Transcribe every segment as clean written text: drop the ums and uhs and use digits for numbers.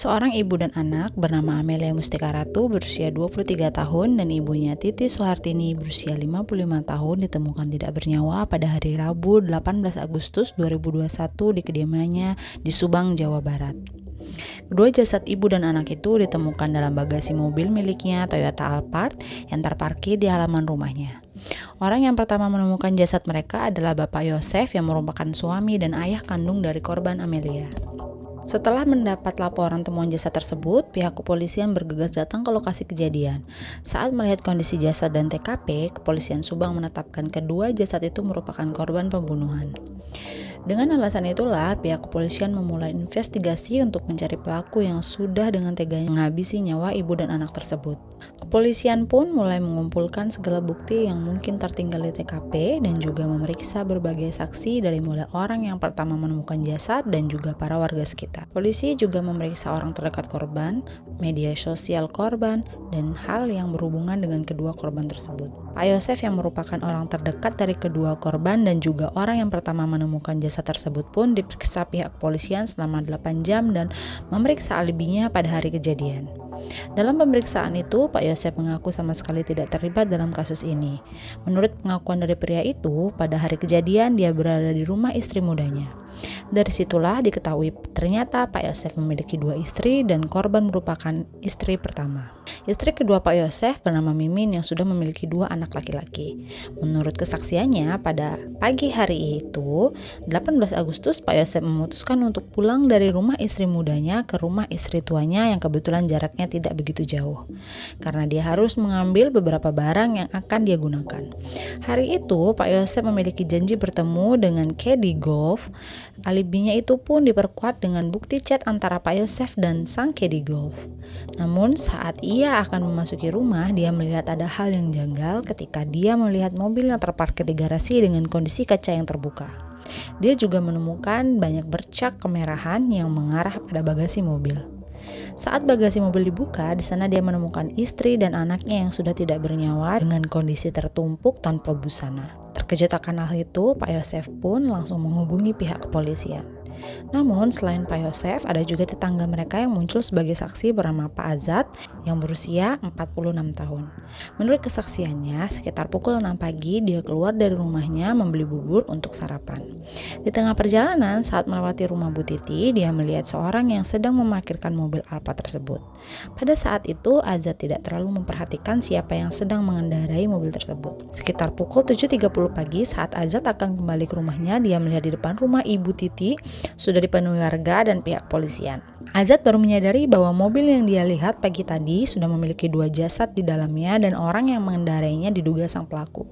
Seorang ibu dan anak bernama Amelia Mustika Ratu berusia 23 tahun dan ibunya Titi Soehartini berusia 55 tahun ditemukan tidak bernyawa pada hari Rabu 18 Agustus 2021 di kediamannya di Subang, Jawa Barat. Kedua jasad ibu dan anak itu ditemukan dalam bagasi mobil miliknya Toyota Alphard yang terparkir di halaman rumahnya. Orang yang pertama menemukan jasad mereka adalah Bapak Yosef yang merupakan suami dan ayah kandung dari korban Amelia. Setelah mendapat laporan temuan jasad tersebut, pihak kepolisian bergegas datang ke lokasi kejadian. Saat melihat kondisi jasad dan TKP, kepolisian Subang menetapkan kedua jasad itu merupakan korban pembunuhan. Dengan alasan itulah, pihak kepolisian memulai investigasi untuk mencari pelaku yang sudah dengan teganya menghabisi nyawa ibu dan anak tersebut. Kepolisian pun mulai mengumpulkan segala bukti yang mungkin tertinggal di TKP dan juga memeriksa berbagai saksi dari mulai orang yang pertama menemukan jasad dan juga para warga sekitar. Polisi juga memeriksa orang terdekat korban, media sosial korban, dan hal yang berhubungan dengan kedua korban tersebut. Pak Yosef yang merupakan orang terdekat dari kedua korban dan juga orang yang pertama menemukan jasad tersebut pun diperiksa pihak kepolisian selama 8 jam dan memeriksa alibinya pada hari kejadian. Dalam pemeriksaan itu, Pak Yosef mengaku sama sekali tidak terlibat dalam kasus ini. Menurut pengakuan dari pria itu, pada hari kejadian dia berada di rumah istri mudanya. Dari situlah diketahui ternyata Pak Yosef memiliki 2 istri dan korban merupakan istri pertama. Istri kedua Pak Yosef bernama Mimin yang sudah memiliki 2 anak laki-laki. Menurut kesaksiannya, pada pagi hari itu, 18 Agustus, Pak Yosef memutuskan untuk pulang dari rumah istri mudanya ke rumah istri tuanya yang kebetulan jaraknya tidak begitu jauh. Karena dia harus mengambil beberapa barang yang akan dia gunakan. Hari itu, Pak Yosef memiliki janji bertemu dengan caddy golf. Alibinya itu pun diperkuat dengan bukti chat antara Pak Yosef dan sang caddy golf. Namun saat ia akan memasuki rumah, dia melihat ada hal yang janggal ketika dia melihat mobil yang terparkir di garasi dengan kondisi kaca yang terbuka. Dia juga menemukan banyak bercak kemerahan yang mengarah pada bagasi mobil. Saat bagasi mobil dibuka, di sana dia menemukan istri dan anaknya yang sudah tidak bernyawa dengan kondisi tertumpuk tanpa busana. Terkejut akan hal itu, Pak Yosef pun langsung menghubungi pihak kepolisian. Namun selain Pak Yosef, ada juga tetangga mereka yang muncul sebagai saksi bernama Pak Azat yang berusia 46 tahun. Menurut kesaksiannya, sekitar pukul 6 pagi dia keluar dari rumahnya membeli bubur untuk sarapan. Di tengah perjalanan saat melewati rumah Bu Titi, dia melihat seorang yang sedang memarkirkan mobil Alphard tersebut. Pada saat itu, Azat tidak terlalu memperhatikan siapa yang sedang mengendarai mobil tersebut. Sekitar pukul 7.30 pagi saat Azat akan kembali ke rumahnya, dia melihat di depan rumah Ibu Titi sudah dipenuhi warga dan pihak polisian. Azat baru menyadari bahwa mobil yang dia lihat pagi tadi sudah memiliki 2 jasad di dalamnya dan orang yang mengendarainya diduga sang pelaku.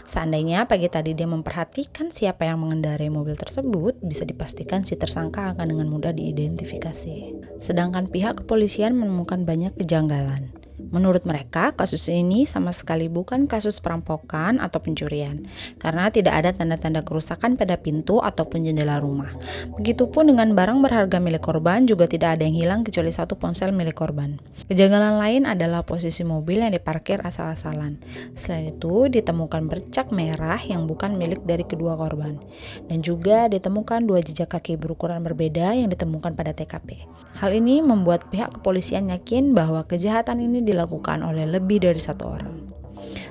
Seandainya pagi tadi dia memperhatikan siapa yang mengendarai mobil tersebut, bisa dipastikan si tersangka akan dengan mudah diidentifikasi. Sedangkan pihak kepolisian menemukan banyak kejanggalan. Menurut mereka, kasus ini sama sekali bukan kasus perampokan atau pencurian, karena tidak ada tanda-tanda kerusakan pada pintu ataupun jendela rumah. Begitupun dengan barang berharga milik korban juga tidak ada yang hilang kecuali 1 ponsel milik korban. Kejanggalan lain adalah posisi mobil yang diparkir asal-asalan. Selain itu, ditemukan bercak merah yang bukan milik dari kedua korban. Dan juga ditemukan 2 jejak kaki berukuran berbeda yang ditemukan pada TKP. Hal ini membuat pihak kepolisian yakin bahwa kejahatan ini dilakukan oleh lebih dari 1 orang.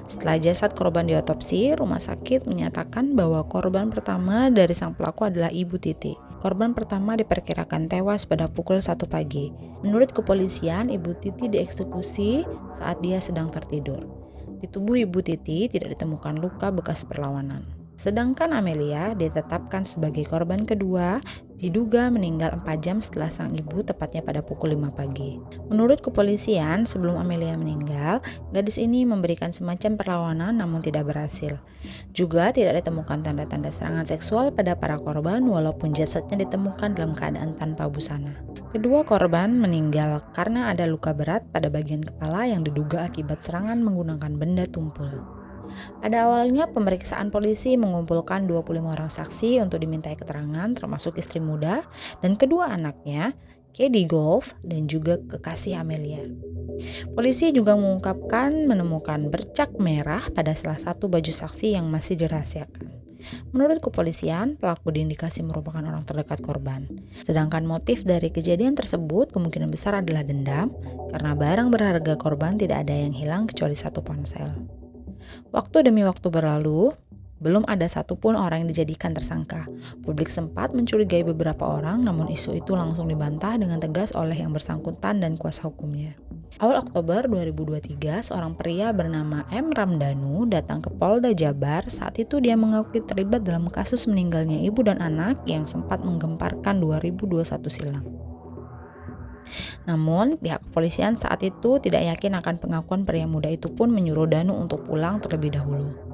Setelah jasad korban diotopsi, rumah sakit menyatakan bahwa korban pertama dari sang pelaku adalah Ibu Titi. Korban pertama diperkirakan tewas pada pukul 1 pagi. Menurut kepolisian, Ibu Titi dieksekusi saat dia sedang tertidur. Di tubuh Ibu Titi tidak ditemukan luka bekas perlawanan. Sedangkan Amelia ditetapkan sebagai korban kedua, diduga meninggal 4 jam setelah sang ibu tepatnya pada pukul 5 pagi. Menurut kepolisian, sebelum Amelia meninggal, gadis ini memberikan semacam perlawanan namun tidak berhasil. Juga tidak ditemukan tanda-tanda serangan seksual pada para korban walaupun jasadnya ditemukan dalam keadaan tanpa busana. Kedua korban meninggal karena ada luka berat pada bagian kepala yang diduga akibat serangan menggunakan benda tumpul. Pada awalnya, pemeriksaan polisi mengumpulkan 25 orang saksi untuk dimintai keterangan, termasuk istri muda dan kedua anaknya, caddy golf, dan juga kekasih Amelia. Polisi juga mengungkapkan menemukan bercak merah pada salah satu baju saksi yang masih dirahasiakan. Menurut kepolisian, pelaku diindikasi merupakan orang terdekat korban. Sedangkan motif dari kejadian tersebut kemungkinan besar adalah dendam, karena barang berharga korban tidak ada yang hilang kecuali satu ponsel. Waktu demi waktu berlalu, belum ada satupun orang yang dijadikan tersangka. Publik sempat mencurigai beberapa orang, namun isu itu langsung dibantah dengan tegas oleh yang bersangkutan dan kuasa hukumnya. Awal Oktober 2023, seorang pria bernama M. Ramdhanu datang ke Polda Jabar. Saat itu dia mengakui terlibat dalam kasus meninggalnya ibu dan anak yang sempat menggemparkan 2021 silam. Namun, pihak kepolisian saat itu tidak yakin akan pengakuan pria muda itu pun menyuruh Danu untuk pulang terlebih dahulu.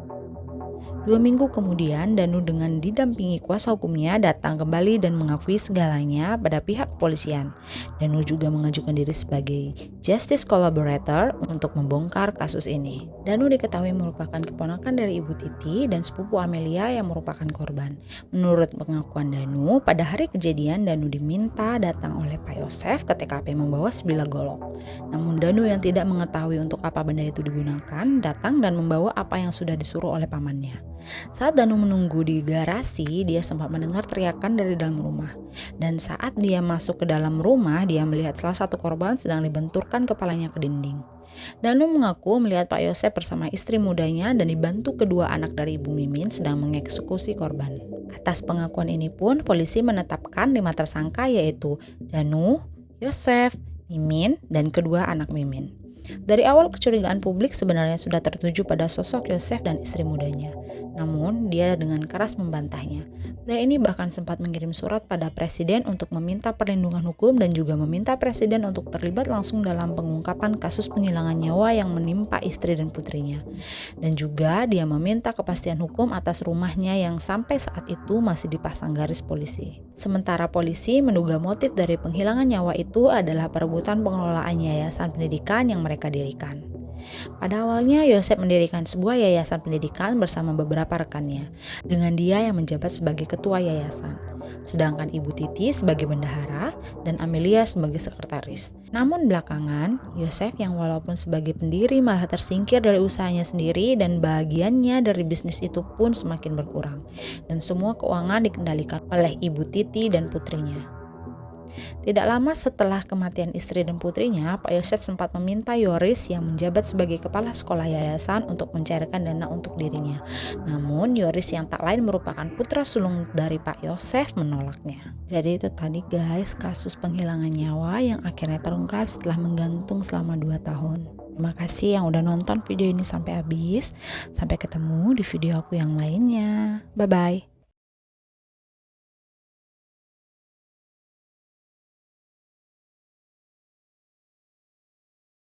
2 minggu kemudian, Danu dengan didampingi kuasa hukumnya datang kembali dan mengakui segalanya pada pihak kepolisian. Danu juga mengajukan diri sebagai justice collaborator untuk membongkar kasus ini. Danu diketahui merupakan keponakan dari Ibu Titi dan sepupu Amelia yang merupakan korban. Menurut pengakuan Danu, pada hari kejadian Danu diminta datang oleh Pak Yosef ke TKP membawa sebilah golok. Namun Danu yang tidak mengetahui untuk apa benda itu digunakan, datang dan membawa apa yang sudah disuruh oleh pamannya. Saat Danu menunggu di garasi, dia sempat mendengar teriakan dari dalam rumah. Dan saat dia masuk ke dalam rumah, dia melihat salah satu korban sedang dibenturkan kepalanya ke dinding. Danu mengaku melihat Pak Yosef bersama istri mudanya dan dibantu kedua anak dari Ibu Mimin sedang mengeksekusi korban. Atas pengakuan ini pun, polisi menetapkan 5 tersangka yaitu Danu, Yosef, Mimin, dan kedua anak Mimin. Dari awal kecurigaan publik sebenarnya sudah tertuju pada sosok Yosef dan istri mudanya. Namun, dia dengan keras membantahnya. Pria ini bahkan sempat mengirim surat pada presiden untuk meminta perlindungan hukum dan juga meminta presiden untuk terlibat langsung dalam pengungkapan kasus penghilangan nyawa yang menimpa istri dan putrinya. Dan juga dia meminta kepastian hukum atas rumahnya yang sampai saat itu masih dipasang garis polisi. Sementara polisi menduga motif dari penghilangan nyawa itu adalah perebutan pengelolaan yayasan pendidikan yang mereka dirikan. Pada awalnya, Yosef mendirikan sebuah yayasan pendidikan bersama beberapa rekannya, dengan dia yang menjabat sebagai ketua yayasan, sedangkan Ibu Titi sebagai bendahara dan Amelia sebagai sekretaris. Namun belakangan, Yosef yang walaupun sebagai pendiri malah tersingkir dari usahanya sendiri dan bagiannya dari bisnis itu pun semakin berkurang, dan semua keuangan dikendalikan oleh Ibu Titi dan putrinya. Tidak lama setelah kematian istri dan putrinya, Pak Yosef sempat meminta Yoris yang menjabat sebagai kepala sekolah yayasan untuk mencairkan dana untuk dirinya. Namun Yoris yang tak lain merupakan putra sulung dari Pak Yosef menolaknya. Jadi itu tadi guys, kasus penghilangan nyawa yang akhirnya terungkap setelah menggantung selama 2 tahun. Terima kasih yang udah nonton video ini sampai habis. Sampai ketemu di video aku yang lainnya. Bye-bye.